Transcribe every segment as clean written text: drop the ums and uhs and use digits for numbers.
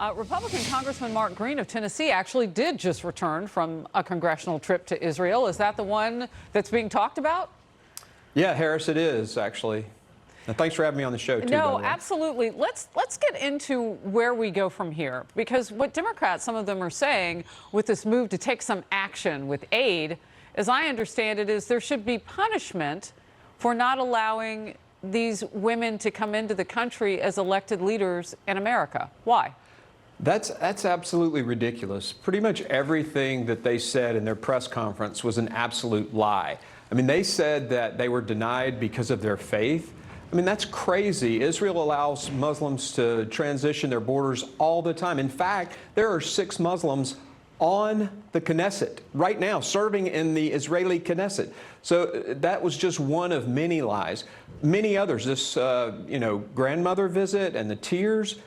Republican Congressman Mark Green of Tennessee actually did just return from a congressional trip to Israel. Is that the one that's being talked about? Yeah, Harris, it is, actually. And thanks for having me on the show, too. No, absolutely. Let's get into where we go from here, because what Democrats, some of them, are saying with this move to take some action with aid, as I understand it, is there should be punishment for not allowing these women to come into the country as elected leaders in America. Why? That's absolutely ridiculous. Pretty much everything that they said in their press conference was an absolute lie. I mean, they said that they were denied because of their faith. I mean, that's crazy. Israel allows Muslims to transition their borders all the time. In fact, there are 6 Muslims on the Knesset right now, serving in the Israeli Knesset. So that was just one of many lies. Many others, this, grandmother visit and the tears.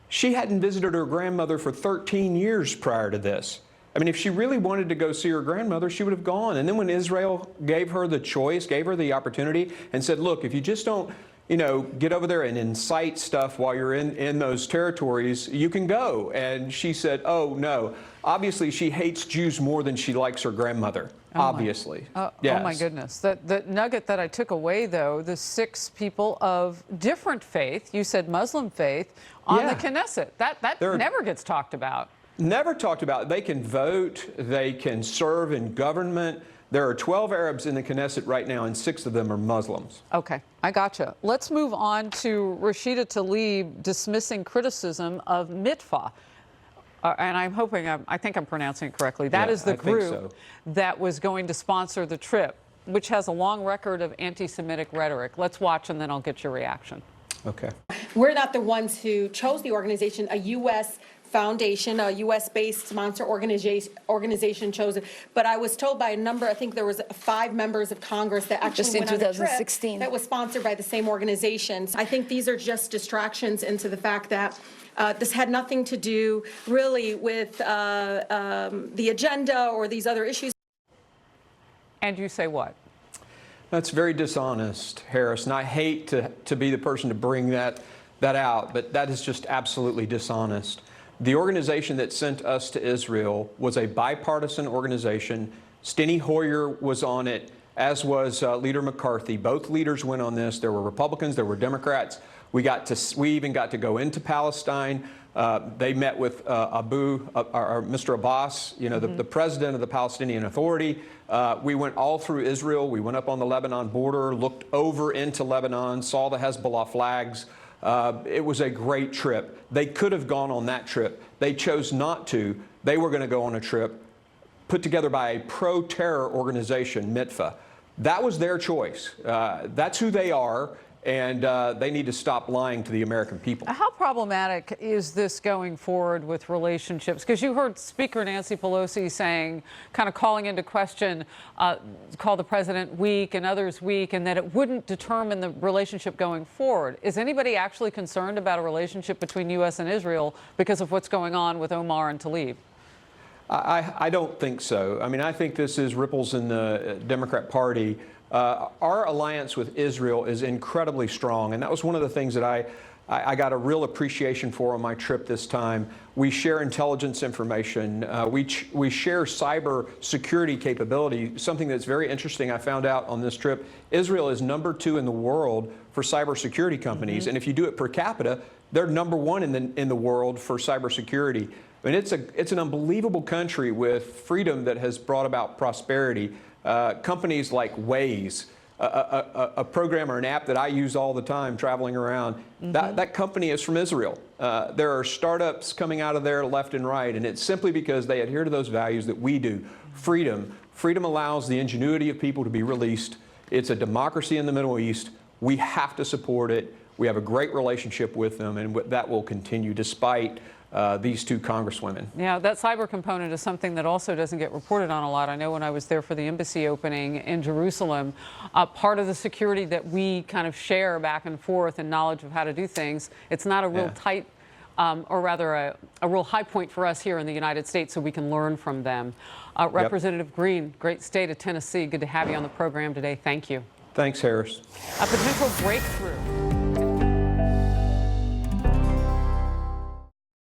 She hadn't visited her grandmother for 13 years prior to this. I mean, if she really wanted to go see her grandmother, she would have gone. And then when Israel gave her the choice, gave her the opportunity and said, look, if you just don't, get over there and incite stuff while you're in those territories, you can go. And she said, oh, no. Obviously, she hates Jews more than she likes her grandmother. Obviously. Yes. Oh, my goodness. The nugget that I took away, though, the 6 people of different faith, you said Muslim faith, on the Knesset. That never gets talked about. Never talked about. They can vote. They can serve in government. There are 12 Arabs in the Knesset right now, and 6 of them are Muslims. Okay, I gotcha. Let's move on to Rashida Tlaib dismissing criticism of Mitfa. And I'm hoping, I think I'm pronouncing it correctly. That is the group that was going to sponsor the trip, which has a long record of anti-Semitic rhetoric. Let's watch, and then I'll get your reaction. Okay. We're not the ones who chose the organization. A U.S. foundation, a U.S.-based sponsor organization chose it. But I was told by a number, I think there was 5 members of Congress that actually went on the trip that was sponsored by the same organizations. I think these are just distractions into the fact that this had nothing to do really with the agenda or these other issues. And you say what? That's very dishonest, Harris, and I hate to be the person to bring that out, but that is just absolutely dishonest. The organization that sent us to Israel was a bipartisan organization. Steny Hoyer was on it, as was Leader McCarthy. Both leaders went on this. There were Republicans, there were Democrats. We even got to go into Palestine. They met with Mr. Abbas, the president of the Palestinian Authority. We went all through Israel. We went up on the Lebanon border, looked over into Lebanon, saw the Hezbollah flags. It was a great trip. They could have gone on that trip. They chose not to. They were going to go on a trip put together by a pro-terror organization, Mitfa. That was their choice. That's who they are. And they need to stop lying to the American people. How problematic is this going forward with relationships? Because you heard Speaker Nancy Pelosi saying, kind of calling into question, call the president weak and others weak, and that it wouldn't determine the relationship going forward. Is anybody actually concerned about a relationship between U.S. and Israel because of what's going on with Omar and Tlaib? I don't think so. I mean, I think this is ripples in the Democrat Party. Our alliance with Israel is incredibly strong, and that was one of the things that I got a real appreciation for on my trip this time. We share intelligence information. We share cyber security capability, something that's very interesting I found out on this trip. Israel is number 2 in the world for cybersecurity companies, and if you do it per capita, they're number 1 in the world for cybersecurity. I mean, it's an unbelievable country with freedom that has brought about prosperity. Companies like Waze, a program or an app that I use all the time traveling around, that company is from Israel. There are startups coming out of there left and right, and it's simply because they adhere to those values that we do. Freedom. Freedom allows the ingenuity of people to be released. It's a democracy in the Middle East. We have to support it. We have a great relationship with them, and that will continue despite these 2 congresswomen. Yeah, that cyber component is something that also doesn't get reported on a lot. I know when I was there for the embassy opening in Jerusalem, part of the security that we kind of share back and forth and knowledge of how to do things, it's not a real tight, or rather a real high point for us here in the United States, so we can learn from them. Representative Green, great state of Tennessee. Good to have you on the program today. Thank you. Thanks, Harris. A potential breakthrough